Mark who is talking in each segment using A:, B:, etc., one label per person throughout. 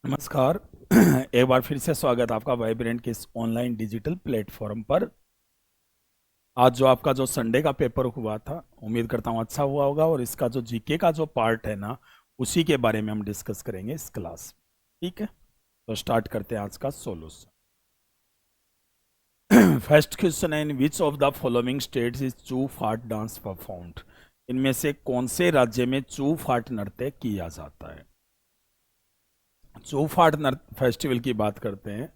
A: नमस्कार। एक बार फिर से स्वागत आपका वाइब्रेंट के इस ऑनलाइन डिजिटल प्लेटफॉर्म पर। आज जो आपका जो संडे का पेपर हुआ था, उम्मीद करता हूँ अच्छा हुआ होगा। और इसका जो जीके का जो पार्ट है ना, उसी के बारे में हम डिस्कस करेंगे इस क्लास में। ठीक है, तो स्टार्ट करते हैं आज का सोल्यूशन। फर्स्ट क्वेश्चन है, in which of the following states is Chu Faat dance performed? इनमें से कौन से राज्य में चू फाट नृत्य किया जाता है? चूफाट फेस्टिवल की बात करते हैं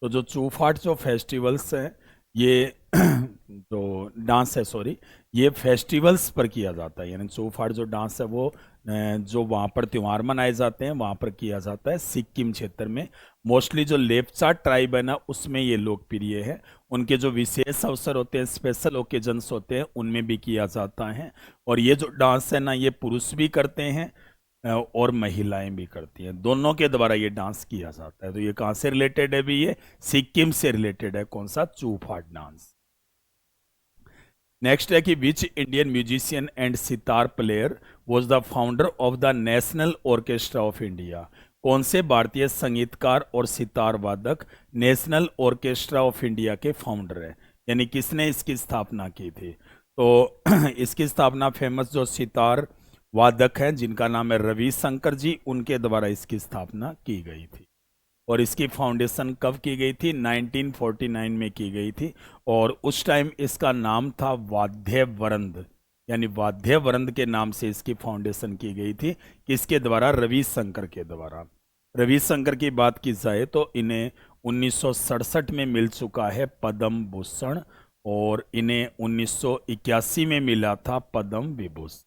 A: तो जो चूफाट जो फेस्टिवल्स हैं, ये जो डांस है, सॉरी, ये फेस्टिवल्स पर किया जाता है। यानी चूफाट जो डांस है वो जो वहाँ पर त्यौहार मनाए जाते हैं वहाँ पर किया जाता है। सिक्किम क्षेत्र में मोस्टली जो लेप्चा ट्राइब है ना, उसमें ये लोकप्रिय है। उनके जो विशेष अवसर होते हैं, स्पेशल ओकेजन्स होते हैं, उनमें भी किया जाता है। और ये जो डांस है ना, ये पुरुष भी करते हैं और महिलाएं भी करती हैं। दोनों के द्वारा ये डांस किया जाता है। तो ये कहाँ से रिलेटेड है भी? ये सिक्किम से रिलेटेड है। कौन सा? चूफाट डांस। नेक्स्ट है कि which Indian musician and sitar player was the founder of the national orchestra of India? कौन से भारतीय संगीतकार और सितार वादक नेशनल ऑर्केस्ट्रा ऑफ इंडिया के फाउंडर है? यानी किसने इसकी स्थापना की थी? तो इसकी स्थापना फेमस जो सितार वादक हैं जिनका नाम है रविशंकर जी, उनके द्वारा इसकी स्थापना की गई थी। और इसकी फाउंडेशन कब की गई थी? 1949 में की गई थी। और उस टाइम इसका नाम था वाद्य वरंद, यानी वाद्य वरंद के नाम से इसकी फाउंडेशन की गई थी। किसके द्वारा? रविशंकर के द्वारा। रविशंकर की बात की जाए तो इन्हें 1967 में मिल चुका है पद्म भूषण, और इन्हें 1981 में मिला था पद्म विभूषण।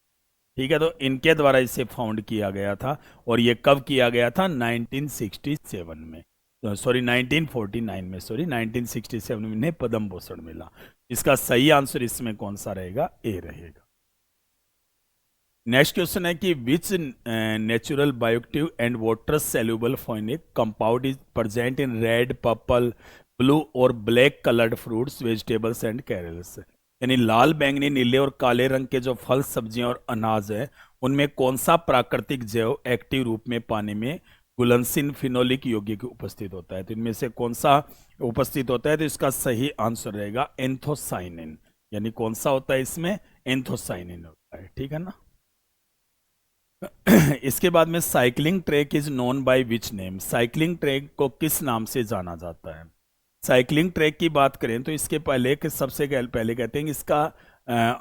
A: ठीक है, तो इनके द्वारा इसे फाउंड किया गया था। और ये कब किया गया था? 1967 में, सॉरी 1949 में, सॉरी 1967 में इन्हें पद्म भूषण मिला। इसका सही आंसर इसमें कौन सा रहेगा? ए रहेगा। नेक्स्ट क्वेश्चन है कि which natural bioactive and water soluble phenolic compound is present in red, purple, blue और black coloured fruits, vegetables and cereals? यानी लाल, बैंगनी, नीले और काले रंग के जो फल, सब्जियां और अनाज है, उनमें कौन सा प्राकृतिक जैव एक्टिव रूप में पानी में घुलनशील फिनोलिक यौगिक उपस्थित होता है? तो इनमें से कौन सा उपस्थित होता है? तो इसका सही आंसर रहेगा एंथोसाइनिन। यानी कौन सा होता है इसमें? एंथोसाइनिन होता है। ठीक है ना। इसके बाद में cycling track is known by which name? Cycling track को किस नाम से जाना जाता है? साइकिलिंग ट्रैक की बात करें तो इसके पहले के सबसे पहले कहते हैं कि इसका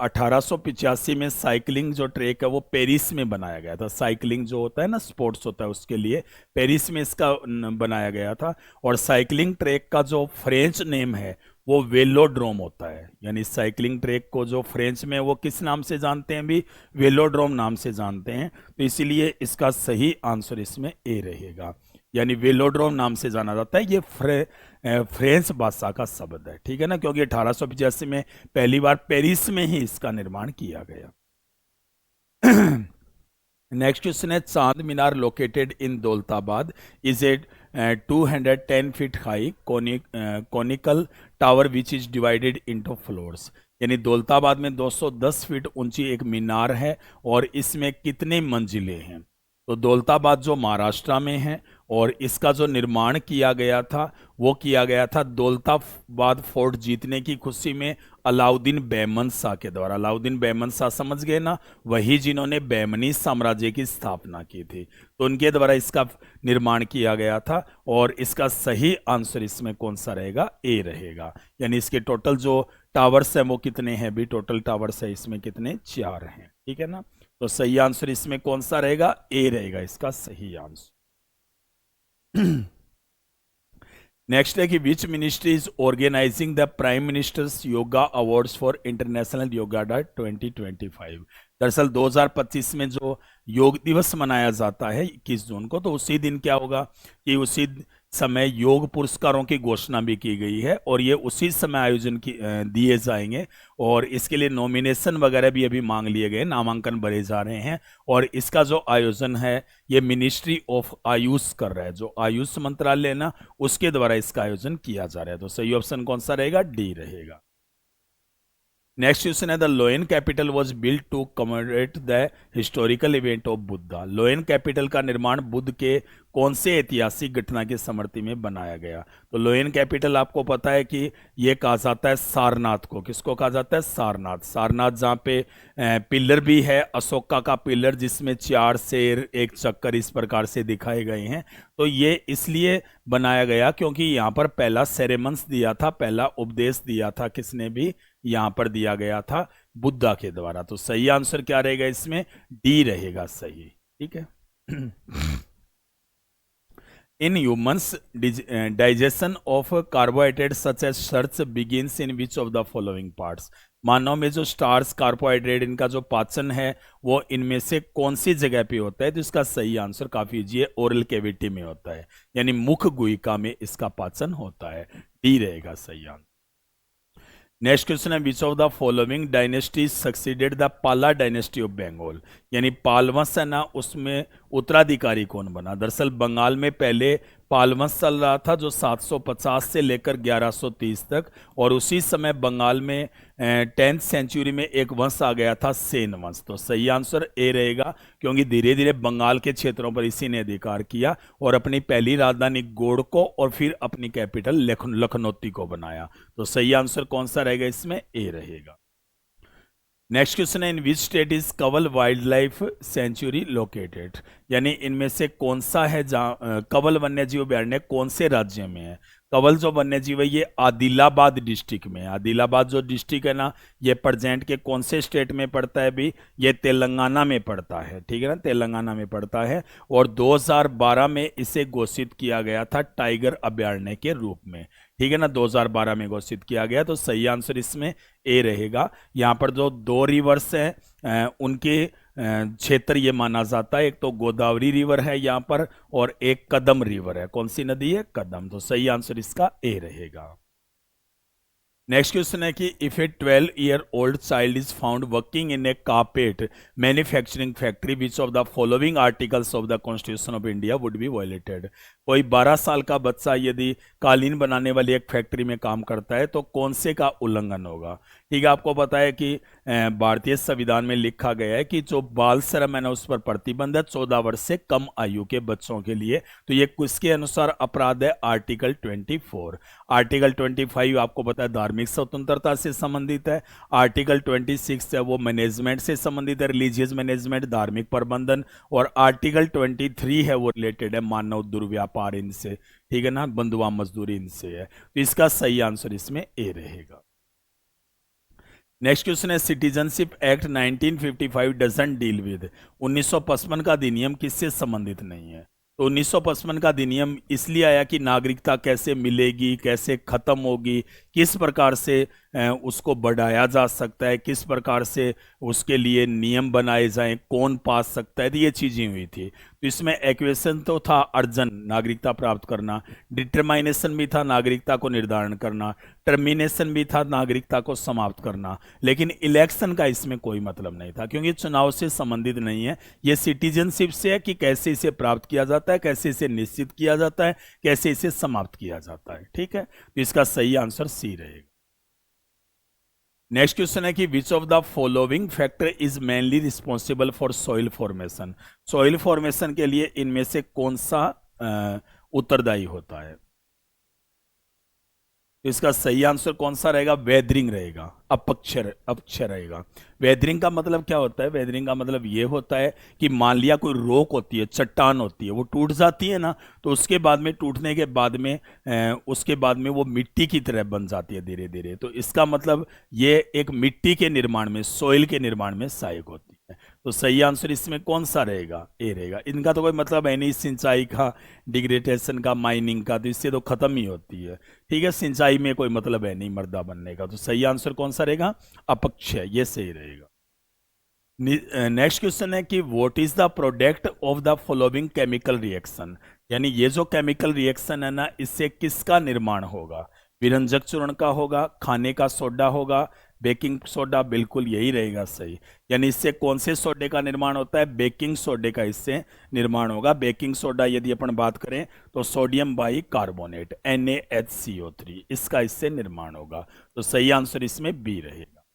A: 1885 में साइकिलिंग जो ट्रैक है वो पेरिस में बनाया गया था। साइकिलिंग जो होता है ना, स्पोर्ट्स होता है, उसके लिए पेरिस में इसका बनाया गया था। और साइकिलिंग ट्रैक का जो फ्रेंच नेम है वो वेलोड्रोम होता है। यानी साइकिलिंग ट्रैक को जो फ्रेंच में वो किस नाम से जानते हैं भी? वेलोड्रोम नाम से जानते हैं। तो इसीलिए इसका सही आंसर इसमें ए रहेगा। यानी वेलोड्रोम नाम से जाना जाता है। ये फ्रेंच भाषा का शब्द है। ठीक है ना, क्योंकि 1885 में पहली बार पेरिस में ही इसका निर्माण किया गया। नेक्स्ट क्वेश्चन है, Chand Minar located in Daulatabad is a 210 feet high conical tower which is divided into floors? यानी दौलताबाद में 210 फीट ऊंची एक मीनार है, और इसमें कितने मंजिलें हैं? तो दौलताबाद जो महाराष्ट्र में है, और इसका जो निर्माण किया गया था वो किया गया था दौलताबाद फोर्ट जीतने की खुशी में अलाउद्दीन बैमन शाह के द्वारा। अलाउद्दीन बैमन शाह समझ गए ना, वही जिन्होंने बैमनी साम्राज्य की स्थापना की थी। तो उनके द्वारा इसका निर्माण किया गया था। और इसका सही आंसर इसमें कौन सा रहेगा? ए रहेगा। यानी इसके टोटल जो टावर्स हैं वो कितने हैं भी? टोटल टावर्स है इसमें कितने? 4 हैं। ठीक है ना, तो सही आंसर इसमें कौन सा रहेगा? ए रहेगा इसका सही आंसर। नेक्स्ट है कि which ministry is organising the prime minister's yoga awards for international yoga day 2025? दरअसल 2025 में जो योग दिवस मनाया जाता है 21 जून को, तो उसी दिन क्या होगा कि उसी समय योग पुरस्कारों की घोषणा भी की गई है। और ये उसी समय आयोजन की दिए जाएंगे। और इसके लिए नॉमिनेशन वगैरह भी अभी मांग लिए गए, नामांकन भरे जा रहे हैं। और इसका जो आयोजन है ये मिनिस्ट्री ऑफ आयुष कर रहा है। जो आयुष मंत्रालय है ना, उसके द्वारा इसका आयोजन किया जा रहा है। तो सही ऑप्शन कौन सा रहेगा? डी रहेगा। नेक्स्ट क्वेश्चन है the lion capital was built to commemorate the historical event of Buddha. Lion capital का निर्माण बुद्ध के कौन से ऐतिहासिक घटना की स्मृति में बनाया गया? तो लोयन कैपिटल आपको पता है कि ये कहा जाता है सारनाथ को। किसको कहा जाता है? सारनाथ। सारनाथ जहाँ पे पिलर भी है, अशोका का पिलर जिसमें 4 शेर, एक चक्कर इस प्रकार से दिखाए गए हैं। तो ये इसलिए बनाया गया क्योंकि यहाँ पर पहला सेरेमन्स दिया था, पहला उपदेश दिया था, किसने भी? यहाँ पर दिया गया था बुद्धा के द्वारा। तो सही आंसर क्या रहेगा इसमें? डी रहेगा सही। ठीक है। In humans digestion of carbohydrate such as starch begins in which of the following parts. मानव में जो स्टार्च, कार्बोहाइड्रेट, इनका जो पाचन है वो इनमें से कौन सी जगह पे होता है? तो इसका सही आंसर काफी इजी है, ओरल कैविटी में होता है, यानी मुख गुहिका में इसका पाचन होता है। डी रहेगा सही आंसर। नेक्स्ट क्वेश्चन है विच of the following dynasty succeeded the पाला डायनेस्टी ऑफ बंगाल। यानी पाल वंश है ना, उसमें उत्तराधिकारी कौन बना? दरअसल बंगाल में पहले पाल वंश चल रहा था जो 750 से लेकर 1130 तक, और उसी समय बंगाल में 10th सेंचुरी में एक वंश आ गया था सेन वंश। तो सही आंसर ए रहेगा क्योंकि धीरे धीरे बंगाल के क्षेत्रों पर इसी ने अधिकार किया और अपनी पहली राजधानी गोड़ को और फिर अपनी कैपिटल लखनौती को बनाया। तो सही आंसर कौन सा रहेगा इसमें? ए रहेगा। नेक्स्ट क्वेश्चन है in which state is Kawal wild life sanctuary located. यानी इनमें से कौन सा है जहाँ कवल वन्यजीव अभयारण्य कौन से राज्य में है? कवल जो वन्यजीव है ये आदिलाबाद डिस्ट्रिक्ट में है। आदिलाबाद जो डिस्ट्रिक्ट है ना, ये प्रेजेंट के कौन से स्टेट में पड़ता है भी? ये तेलंगाना में पड़ता है। ठीक है ना, तेलंगाना में पड़ता है। और 2012 में इसे घोषित किया गया था टाइगर अभयारण्य के रूप में। ठीक है ना, 2012 में घोषित किया गया। तो सही आंसर इसमें ए रहेगा। यहाँ पर जो 2 रिवर्स हैं उनके क्षेत्र ये माना जाता है। एक तो गोदावरी रिवर है यहाँ पर और एक कदम रिवर है। कौन सी नदी है? कदम। तो सही आंसर इसका ए रहेगा। नेक्स्ट क्वेश्चन है कि if A 12-year old child is found working in A carpet manufacturing factory which of the following articles of the constitution of India would be violated. कोई 12 साल का बच्चा यदि कालीन बनाने वाली एक फैक्ट्री में काम करता है तो कौन से का उल्लंघन होगा? ठीक है, आपको पता है कि भारतीय संविधान में लिखा गया है कि जो बाल श्रम है ना उस पर प्रतिबंध है 14 वर्ष से कम आयु के बच्चों के लिए। तो ये किसके अनुसार अपराध है? आर्टिकल 24। आर्टिकल 25 आपको पता है धार्मिक स्वतंत्रता से संबंधित है। आर्टिकल 26 है वो मैनेजमेंट से संबंधित है, रिलीजियस मैनेजमेंट, धार्मिक प्रबंधन। और आर्टिकल 23 है वो रिलेटेड है मानव दुर्व्यापार इनसे। ठीक है ना, बंधुआ मजदूरी इनसे है। तो इसका सही आंसर इसमें ए रहेगा। नेक्स्ट क्वेश्चन है citizenship act 1955 doesn't deal with. 1955 का अधिनियम किससे संबंधित नहीं है? तो 1955 का अधिनियम इसलिए आया कि नागरिकता कैसे मिलेगी, कैसे खत्म होगी, किस प्रकार से उसको बढ़ाया जा सकता है, किस प्रकार से उसके लिए नियम बनाए जाएं, कौन पास सकता है, तो ये चीजें हुई थी। तो इसमें एक्वेशन तो था अर्जन, नागरिकता प्राप्त करना, डिटरमाइनेशन भी था, नागरिकता को निर्धारण करना, टर्मिनेशन भी था, नागरिकता को समाप्त करना। लेकिन इलेक्शन का इसमें कोई मतलब नहीं था क्योंकि चुनाव से संबंधित नहीं है, ये सिटीजनशिप से है कि कैसे इसे प्राप्त किया जाता है, कैसे इसे निश्चित किया जाता है, कैसे इसे समाप्त किया जाता है। ठीक है, तो इसका सही आंसर सी रहेगा। नेक्स्ट क्वेश्चन है कि विच of the following factor is mainly responsible for soil formation. Soil formation के लिए इनमें से कौन सा उत्तरदायी होता है? तो इसका सही आंसर कौन सा रहेगा? वेदरिंग रहेगा, अपक्षय रहेगा। वेदरिंग का मतलब क्या होता है? वेदरिंग का मतलब ये होता है कि मान लिया कोई रोक होती है, चट्टान होती है, वो टूट जाती है ना, तो उसके बाद में टूटने के बाद में उसके बाद में वो मिट्टी की तरह बन जाती है धीरे धीरे। तो इसका मतलब ये एक मिट्टी के निर्माण में, सॉइल के निर्माण में सहायक होती है। तो सही आंसर इसमें कौन सा रहेगा? ए रहेगा। इनका तो कोई मतलब है नहीं, सिंचाई का, डिग्रेडेशन का, माइनिंग का, तो इससे तो खत्म ही होती है। ठीक है, सिंचाई में कोई मतलब है नहीं मर्दा बनने का। तो सही आंसर कौन सा रहेगा? अपक्षय, ये सही रहेगा। नेक्स्ट क्वेश्चन है कि what is the product of the following chemical reaction. यानी ये जो केमिकल रिएक्शन है ना, इससे किसका निर्माण होगा? विरंजक चूर्ण का होगा, खाने का सोडा होगा, बेकिंग सोडा, बिल्कुल यही रहेगा सही। यानी इससे कौन से सोडे का निर्माण होता है? बेकिंग सोडे का इससे निर्माण होगा। बेकिंग सोडा यदि अपन बात करें तो सोडियम बाई कार्बोनेट NaHCO3, इसका इससे निर्माण होगा। तो सही आंसर इसमें बी रहेगा।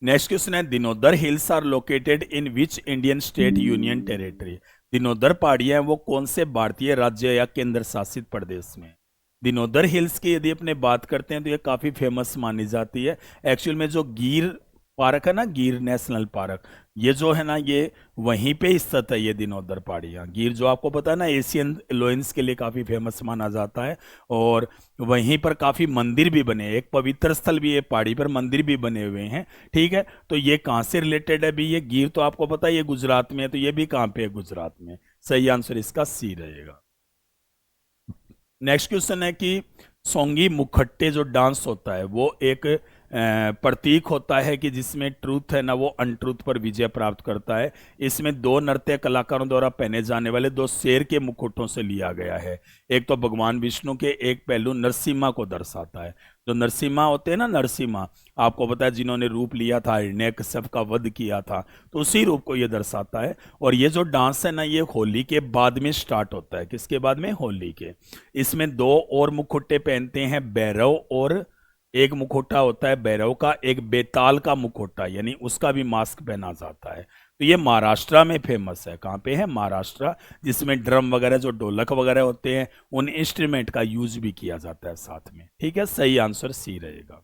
A: नेक्स्ट क्वेश्चन है, Dhinodhar hills are located in which Indian state union territory. Dhinodhar पहाड़ियां हैं वो कौन से भारतीय राज्य या केंद्र शासित प्रदेश में। दिनोदर हिल्स की यदि अपने बात करते हैं तो ये काफी फेमस मानी जाती है। एक्चुअल में जो गिर पार्क है ना, गिर नेशनल पार्क, ये जो है ना ये वहीं पे स्थित है, ये दिनोदर पहाड़ियाँ। गिर जो आपको पता है ना एशियन लोइंस के लिए काफी फेमस माना जाता है, और वहीं पर काफी मंदिर भी बने हैं, एक पवित्र स्थल भी है, पहाड़ी पर मंदिर भी बने हुए हैं। ठीक है, तो ये कहाँ से रिलेटेड है भी, ये गिर तो आपको पता है ये गुजरात में है, तो ये भी कहाँ पे है, गुजरात में। सही आंसर इसका सी रहेगा। नेक्स्ट क्वेश्चन है कि सोंगी मुखट्टे जो डांस होता है वो एक प्रतीक होता है कि जिसमें ट्रूथ है ना वो अनट्रूथ पर विजय प्राप्त करता है। इसमें दो नृत्य कलाकारों द्वारा पहने जाने वाले दो शेर के मुकुटों से लिया गया है। एक तो भगवान विष्णु के एक पहलू नरसिम्हा को दर्शाता है। जो नरसिम्हा होते हैं ना, नरसिम्हा आपको पता है जिन्होंने रूप लिया था, हिरण्यकश्यप का वध किया था, तो उसी रूप को ये दर्शाता है। और ये जो डांस है ना ये होली के बाद में स्टार्ट होता है। किसके बाद में? होली के। इसमें दो और मुखौटे पहनते हैं भैरव, और एक मुखौटा होता है भैरव का, एक बेताल का मुखौटा, यानी उसका भी मास्क पहना जाता है। तो ये महाराष्ट्र में फेमस है। कहाँ पे है? महाराष्ट्र, जिसमें ड्रम वगैरह जो ढोलक वगैरह होते हैं उन इंस्ट्रूमेंट का यूज भी किया जाता है साथ में। ठीक है, सही आंसर सी रहेगा।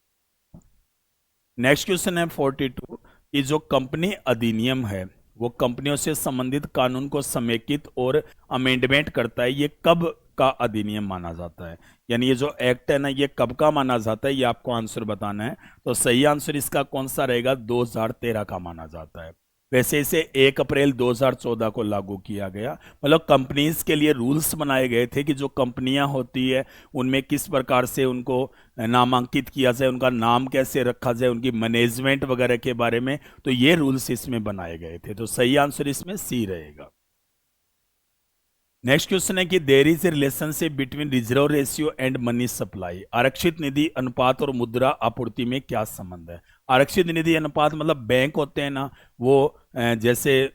A: नेक्स्ट क्वेश्चन है 42 कि जो कंपनी अधिनियम है वो कंपनियों से संबंधित कानून को समेकित और अमेंडमेंट करता है। ये कब का अधिनियम माना जाता है, यानी ये जो एक्ट है ना ये कब का माना जाता है, ये आपको आंसर बताना है। तो सही आंसर इसका कौन सा रहेगा? 2013 का माना जाता है। वैसे इसे 1 अप्रैल 2014 को लागू किया गया। मतलब कंपनीज के लिए रूल्स बनाए गए थे कि जो कंपनियां होती है उनमें किस प्रकार से उनको नामांकित किया जाए, उनका नाम कैसे रखा जाए, उनकी मैनेजमेंट वगैरह के बारे में, तो ये रूल्स इसमें बनाए गए थे। तो सही आंसर इसमें सी रहेगा। नेक्स्ट क्वेश्चन है कि there is a relationship between reserve ratio and money supply. आरक्षित निधि अनुपात और मुद्रा आपूर्ति में क्या संबंध है? आरक्षित निधि अनुपात मतलब बैंक होते हैं ना वो जैसे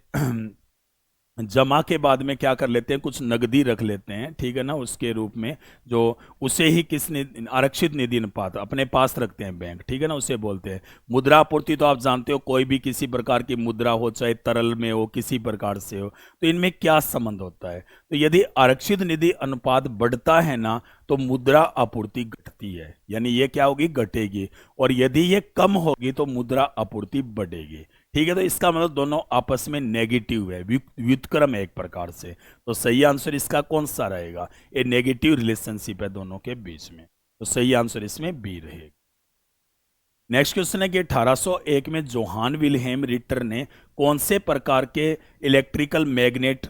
A: जमा के बाद में क्या कर लेते हैं, कुछ नगदी रख लेते हैं, ठीक है ना, उसके रूप में, जो उसे ही किस आरक्षित निधि अनुपात अपने पास रखते हैं बैंक, ठीक है ना, उसे बोलते हैं। मुद्रा आपूर्ति तो आप जानते हो, कोई भी किसी प्रकार की मुद्रा हो, चाहे तरल में हो, किसी प्रकार से हो, तो इनमें क्या संबंध होता है? तो यदि आरक्षित निधि अनुपात बढ़ता है ना तो मुद्रा आपूर्ति घटती है, यानी ये क्या होगी? घटेगी। और यदि ये कम होगी तो मुद्रा आपूर्ति बढ़ेगी। ठीक है, तो इसका मतलब दोनों आपस में नेगेटिव है, व्युत्क्रम है एक प्रकार से। तो सही आंसर इसका कौन सा रहेगा? ये नेगेटिव रिलेशनशिप है दोनों के बीच में। तो सही आंसर इसमें बी रहेगा। नेक्स्ट क्वेश्चन है कि 1801 में जोहान विल्हेम रिटर ने कौन से प्रकार के इलेक्ट्रिकल मैग्नेट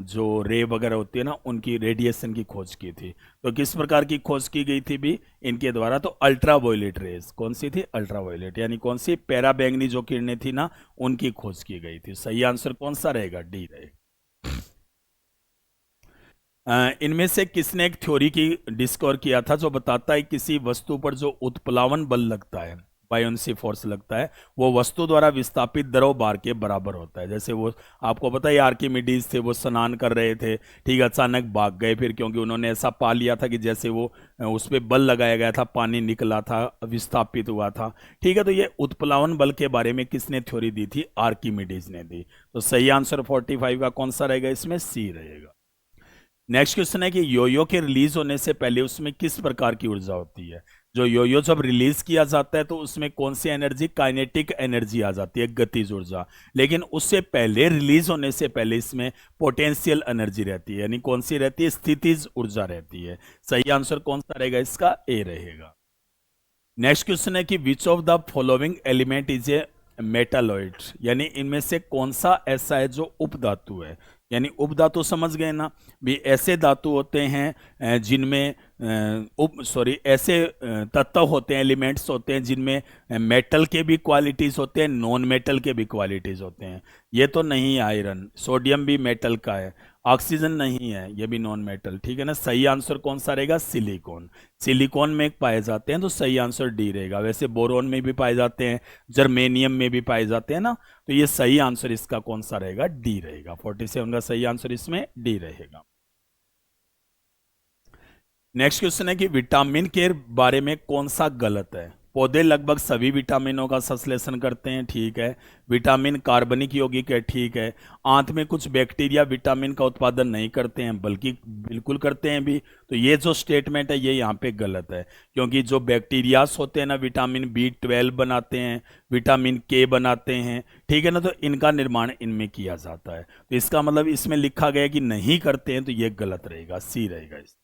A: जो रे वगैरह होती है ना उनकी रेडिएशन की खोज की थी। तो किस प्रकार की खोज की गई थी भी इनके द्वारा? तो अल्ट्रावायलेट रेज। कौन सी थी? अल्ट्रावायलेट, यानी कौन सी? पैराबैंगनी जो किरणें थी ना उनकी खोज की गई थी। सही आंसर कौन सा रहेगा? डी रहेगा। इनमें से किसने एक थ्योरी की डिस्कवर किया था जो बताता है किसी वस्तु पर जो उत्प्लावन बल लगता है, बायोन्सी फोर्स लगता है, वो वस्तु द्वारा विस्थापित द्रव भार के बराबर होता है। जैसे वो आपको पता है आर्किमिडीज थे, वो स्नान कर रहे थे, ठीक है, अचानक भाग गए फिर, क्योंकि उन्होंने ऐसा पा लिया था कि जैसे वो उस पर बल लगाया गया था, पानी निकला था, विस्थापित हुआ था। ठीक है, तो ये उत्प्लावन बल के बारे में किसने थ्योरी दी थी? आर्किमिडीज ने दी। तो सही आंसर 45 का कौन सा रहेगा? इसमें सी रहेगा। नेक्स्ट क्वेश्चन है कि योयो के रिलीज होने से पहले उसमें किस प्रकार की ऊर्जा होती है? जो योयो जब रिलीज किया जाता है तो उसमें कौन सी एनर्जी? काइनेटिक एनर्जी आ जाती है, गतिज ऊर्जा। लेकिन उससे पहले, रिलीज होने से पहले इसमें पोटेंशियल एनर्जी रहती है, यानी कौन सी रहती है? स्थितिज ऊर्जा रहती है। सही आंसर कौन सा रहेगा? इसका ए रहेगा। नेक्स्ट क्वेश्चन है कि विच of the following element is a metalloid, यानी इनमें से कौन सा ऐसा है जो उपधातु है? यानी उपधातु समझ गए ना भी, ऐसे धातु होते हैं जिनमें ऐसे तत्व होते हैं, एलिमेंट्स होते हैं जिनमें मेटल के भी क्वालिटीज होते हैं, नॉन मेटल के भी क्वालिटीज होते हैं। ये तो नहीं है आयरन, सोडियम भी मेटल का है, ऑक्सीजन नहीं है, ये भी नॉन मेटल, ठीक है ना। सही आंसर कौन सा रहेगा? सिलिकॉन। सिलिकॉन में पाए जाते हैं, तो सही आंसर डी रहेगा। वैसे बोरोन में भी पाए जाते हैं, जर्मेनियम में भी पाए जाते हैं ना, तो ये सही आंसर इसका कौन सा रहेगा? डी रहेगा। 47 का सही आंसर इसमें डी रहेगा। नेक्स्ट क्वेश्चन है कि विटामिन के बारे में कौन सा गलत है? पौधे लगभग सभी विटामिनों का संश्लेषण करते हैं, ठीक है। विटामिन कार्बनिक यौगिक है, ठीक है। आंत में कुछ बैक्टीरिया विटामिन का उत्पादन नहीं करते हैं, बल्कि बिल्कुल करते हैं भी। तो ये जो स्टेटमेंट है ये यहाँ पे गलत है, क्योंकि जो बैक्टीरियास होते हैं ना, विटामिन B12 बनाते हैं, विटामिन के बनाते हैं, ठीक है ना। तो इनका निर्माण इनमें किया जाता है। तो इसका मतलब इसमें लिखा गया कि नहीं करते हैं, तो ये गलत रहेगा, सी रहेगा इस।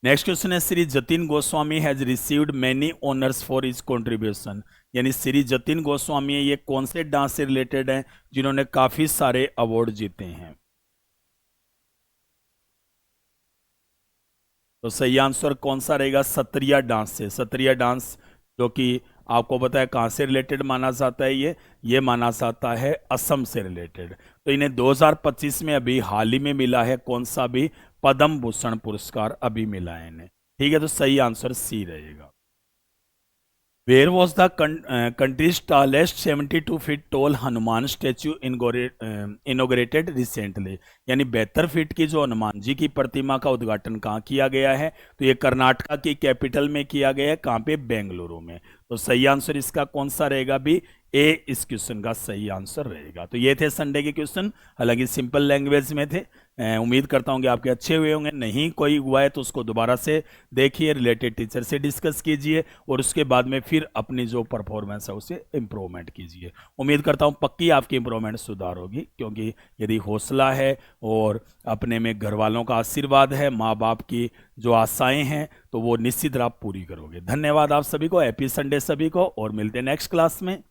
A: नेक्स्ट क्वेश्चन है, Shri Jatin Goswami has received many honours for his contribution. यानी श्री जतिन गोस्वामी ये कौन से डांस से रिलेटेड हैं जिन्होंने काफी सारे अवार्ड जीते हैं? तो सही आंसर कौन सा रहेगा? सत्रिया डांस से। सत्रिया डांस जो कि आपको पता है कहाँ से रिलेटेड माना जाता है, ये माना जाता है असम से रिलेटेड। तो इन्हें 2025 में अभी हाल ही में मिला है कौन सा भी पद्म भूषण पुरस्कार अभी मिला है इन्हें, ठीक है। तो सही आंसर सी रहेगा। Where was the country's tallest 72 feet tall Hanuman statue inaugurated recently. यानी 72 फीट की जो हनुमान जी की प्रतिमा का उद्घाटन कहाँ किया गया है? तो ये कर्नाटका की कैपिटल में किया गया है, कहाँ पे? बेंगलुरु में। तो सही आंसर इसका कौन सा रहेगा? भी ए इस क्वेश्चन का सही आंसर रहेगा। तो ये थे संडे के क्वेश्चन, हालांकि सिंपल लैंग्वेज में थे। उम्मीद करता हूँ कि आपके अच्छे हुए होंगे। नहीं कोई हुआ है तो उसको दोबारा से देखिए, रिलेटेड टीचर से डिस्कस कीजिए, और उसके बाद में फिर अपनी जो परफॉर्मेंस है उसे इम्प्रूवमेंट कीजिए। उम्मीद करता हूँ पक्की आपकी इम्प्रूवमेंट सुधार होगी, क्योंकि यदि हौसला है और अपने में घर वालों का आशीर्वाद है, माँ बाप की जो आशाएं हैं, तो वो निश्चित आप पूरी करोगे। धन्यवाद आप सभी को, हैप्पी संडे सभी को, और मिलते हैं नेक्स्ट क्लास में।